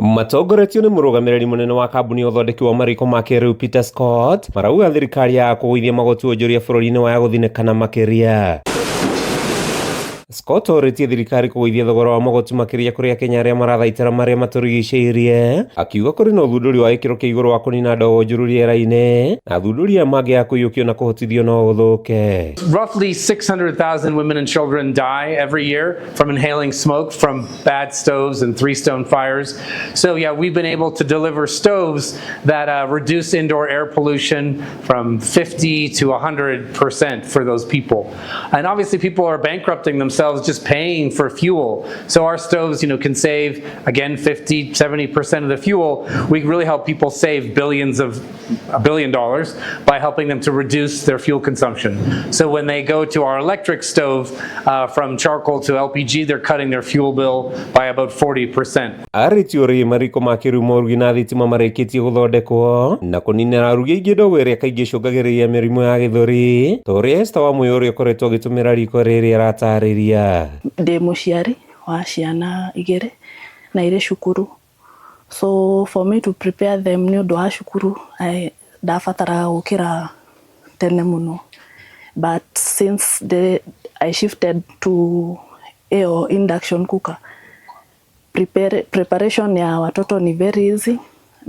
Matongoretio nĩ mũrũgamĩrĩri mũnene wa kambuni ya ũthondeki wa mariko ma kĩrĩu Peter Scott marauga thirikari ya kũgũithia magoti wonjoria bũrũri-inĩ wa gũthinĩkana makĩria. Scott orĩtie thirikari kũgũithia thogora wa magoti makĩria kũrĩ AKENYA arĩa marathaitĩra marĩa matũrigicĩirie, akiuga kũrĩ na ũthundũri wa gĩkĩro kĩa igũrũ wa kũnina ndogo njũru rĩera-inĩ na athundũri mangĩ ya kũiyũkio na kũhotithio no gũthũke. Roughly 600,000 women and children die every year from inhaling smoke from bad stoves and three-stone fires. So yeah, we've been able to deliver stoves that reduce indoor air pollution from 50 to 100% for those people. And obviously people are bankrupting themselves just paying for fuel. So our stoves, can save, again, 50, 70% of the fuel. We really help people save $1 billion by helping them to reduce their fuel consumption. So when they go to our electric stove, from charcoal to LPG, they're cutting their fuel bill by about 40%. Arĩtie mariko ma kĩrĩu morugi na thitima marĩkĩtie gũthondekwo na kũninĩra rugi ingĩ ndogo ĩrĩa kaingĩ ĩcũngagĩrĩria mĩrimũ ya gĩthũri, ta ũrĩa Esther wa Mũyũ ũrĩa ũkoretwo agĩtũmĩra riko rĩrĩ aratarĩria. Ndĩ mũciari wa ciana igĩrĩ na irĩ cukuru. So for me to prepare them nĩ ũndũ wa cukuru, ndabataraga gũkĩra tene mũno. But since I shifted to induction cooker, preparation ya watoto ni very easy.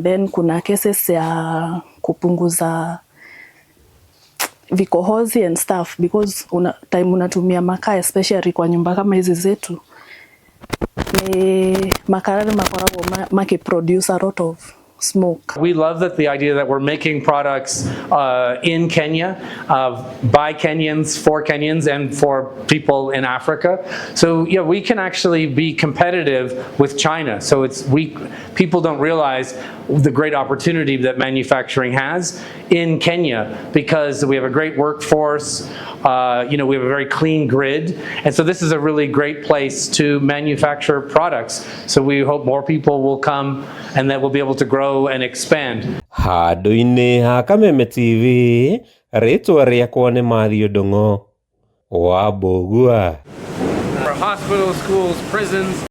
Then kuna cases ya kupunguza vikohozi and stuff because time unatumia makaa especially kwa nyumba kama hizi zetu, makaa makoragwo produce a lot of smoke. We love that the idea that we're making products in Kenya, by Kenyans, for Kenyans, and for people in Africa. So yeah, we can actually be competitive with China. So people don't realize the great opportunity that manufacturing has in Kenya because we have a great workforce. We have a very clean grid, and so this is a really great place to manufacture products. So we hope more people will come and that we'll be able to grow and expand. Handũ-inĩ ha Kameme TV, rĩtwa rĩakwa nĩ Mathio Ndung'u wa Mbũgua. For hospitals, schools, prisons.